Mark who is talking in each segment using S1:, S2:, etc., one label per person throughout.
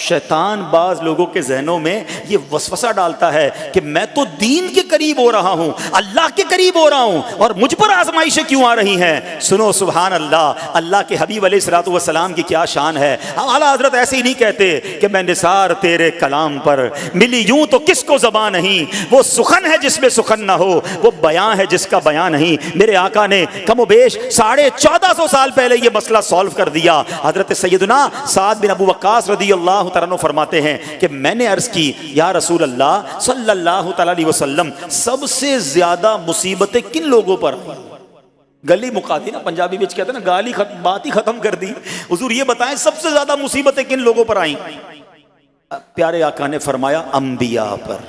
S1: شیطان بعض لوگوں کے ذہنوں میں یہ وسوسہ ڈالتا ہے کہ میں تو دین کے قریب ہو رہا ہوں، اللہ کے قریب ہو رہا ہوں، اور مجھ پر آزمائشیں کیوں آ رہی ہیں؟ سنو سبحان اللہ، اللہ کے حبیب علیہ الصلوۃ والسلام کی کیا شان ہے۔ اعلیٰ حضرت ایسے ہی نہیں کہتے کہ میں نثار تیرے کلام پر، ملی یوں تو کس کو زبان نہیں، وہ سخن ہے جس میں سخن نہ ہو، وہ بیان ہے جس کا بیان نہیں۔ میرے آقا نے کم و بیش 1450 سال پہلے یہ مسئلہ سالو کر دیا۔ حضرت سیدنا سعد بن ابو وقاص رضی اللہ تعالیٰ عنہ فرماتے ہیں کہ میں نے عرض کی یا رسول اللہ صلی اللہ تعالیٰ علیہ وسلم، سب سے زیادہ مصیبتیں کن لوگوں پر آئیں؟ گلی مکا دی نا، پنجابی بچ کہتے ہیں نا، گالی بات ہی ختم کر دی۔ حضور یہ بتائیں سب سے زیادہ مصیبتیں کن لوگوں پر آئیں؟ پیارے آقا نے فرمایا انبیاء پر۔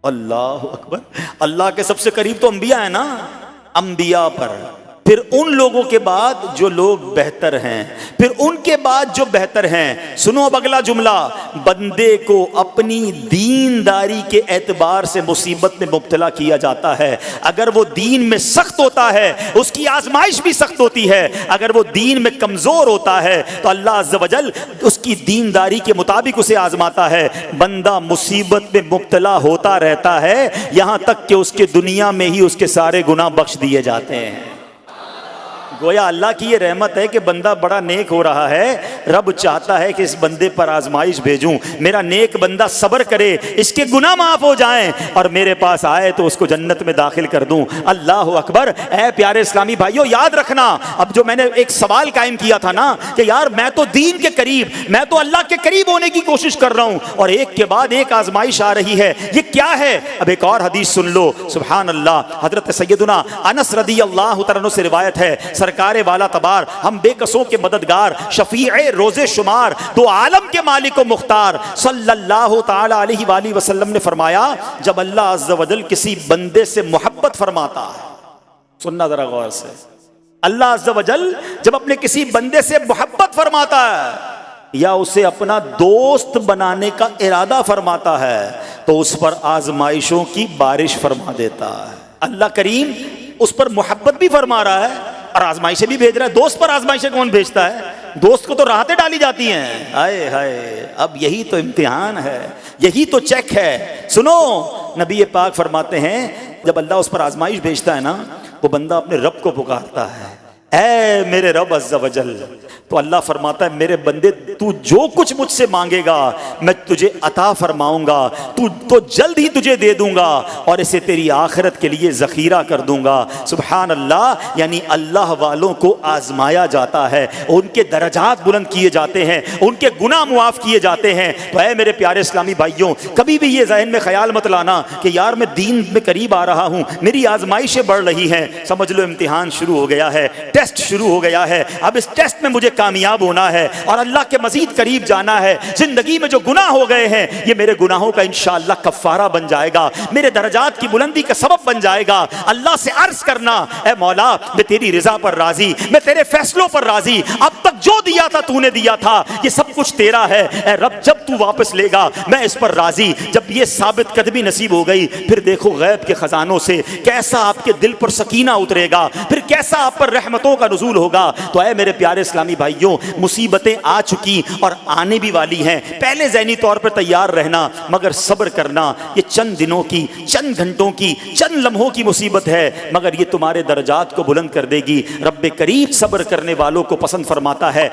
S1: اللہ اکبر، اللہ کے سب سے قریب تو انبیاء ہیں نا، انبیاء پر، پھر ان لوگوں کے بعد جو لوگ بہتر ہیں، پھر ان کے بعد جو بہتر ہیں۔ سنو اب اگلا جملہ، بندے کو اپنی دینداری کے اعتبار سے مصیبت میں مبتلا کیا جاتا ہے۔ اگر وہ دین میں سخت ہوتا ہے اس کی آزمائش بھی سخت ہوتی ہے، اگر وہ دین میں کمزور ہوتا ہے تو اللہ عز و جل اس کی دینداری کے مطابق اسے آزماتا ہے۔ بندہ مصیبت میں مبتلا ہوتا رہتا ہے یہاں تک کہ اس کے دنیا میں ہی اس کے سارے گناہ بخش دیے جاتے ہیں۔ گویا اللہ کی یہ رحمت ہے کہ بندہ بڑا نیک ہو رہا ہے، رب چاہتا ہے کہ اس بندے پر آزمائش بھیجوں، میرا نیک بندہ صبر کرے، اس کے گناہ معاف ہو جائیں اور میرے پاس آئے تو اس کو جنت میں داخل کر دوں۔ اللہ اکبر۔ اے پیارے اسلامی بھائیوں، یاد رکھنا، اب جو میں نے ایک سوال قائم کیا تھا نا کہ یار میں تو دین کے قریب، میں تو اللہ کے قریب ہونے کی کوشش کر رہا ہوں اور ایک کے بعد ایک آزمائش آ رہی ہے، یہ کیا ہے؟ اب ایک اور حدیث سن لو، سبحان اللہ۔ حضرت سیدنا انس رضی اللہ تعالیٰ عنہ سے روایت ہے، سرکار والا تبار، ہم بے کسوں کے مددگار، شفیع روز شمار، دو عالم کے مالک و مختار صلی اللہ تعالی علیہ وآلہ وسلم نے فرمایا، جب اللہ عز و جل کسی بندے سے محبت فرماتا ہے، سننا ذرا غور سے، اللہ عز و جل جب اپنے کسی بندے سے محبت فرماتا ہے یا اسے اپنا دوست بنانے کا ارادہ فرماتا ہے تو اس پر آزمائشوں کی بارش فرما دیتا ہے۔ اللہ کریم اس پر محبت بھی فرما رہا ہے اور آزمائشیں بھی بھیج رہا ہے۔ دوست پر آزمائشیں کون بھیجتا ہے؟ دوست کو تو راحتیں ڈالی جاتی ہیں۔ ہائے ہائے، اب یہی تو امتحان ہے، یہی تو چیک ہے۔ سنو، نبی پاک فرماتے ہیں جب اللہ اس پر آزمائش بھیجتا ہے نا، وہ بندہ اپنے رب کو پکارتا ہے، اے میرے رب عز و جل، تو اللہ فرماتا ہے میرے بندے تو جو کچھ مجھ سے مانگے گا میں تجھے عطا فرماؤں گا، تو جلد ہی تجھے دے دوں گا اور اسے تیری آخرت کے لیے ذخیرہ کر دوں گا۔ سبحان اللہ، یعنی اللہ والوں کو آزمایا جاتا ہے، ان کے درجات بلند کیے جاتے ہیں، ان کے گناہ معاف کیے جاتے ہیں۔ تو اے میرے پیارے اسلامی بھائیوں، کبھی بھی یہ ذہن میں خیال مت لانا کہ یار میں دین میں قریب آ رہا ہوں، میری آزمائشیں بڑھ رہی ہیں، سمجھ لو امتحان شروع ہو گیا ہے، ٹیسٹ شروع ہو گیا ہے، اب اس ٹیسٹ میں مجھے کامیاب ہونا ہے اور اللہ کے مزید قریب جانا ہے۔ زندگی میں جو گناہ ہو گئے ہیں یہ میرے گناہوں کا انشاءاللہ کفارہ بن جائے گا، میرے درجات کی بلندی کا سبب بن جائے گا۔ اللہ سے عرض کرنا، اے مولا میں تیری رضا پر راضی، میں تیرے فیصلوں پر راضی، اب تک جو دیا تھا تو نے دیا تھا، یہ سب کچھ تیرا ہے، اے رب جب تو واپس لے گا میں اس پر راضی۔ جب یہ ثابت قدمی نصیب ہو گئی، پھر دیکھو غیب کے خزانوں سے کیسا آپ کے دل پر سکینہ اترے گا، پھر کیسا آپ پر رحمتوں کا نزول ہوگا۔ تو اے میرے پیارے اسلامی بھائیوں، مصیبتیں آ چکی اور آنے بھی والی ہیں، پہلے ذہنی طور پر تیار رہنا، مگر صبر کرنا۔ یہ چند دنوں کی، چند گھنٹوں کی، چند لمحوں کی مصیبت ہے، مگر یہ تمہارے درجات کو بلند کر دے گی۔ رب کریم صبر کرنے والوں کو پسند فرماتا ہے۔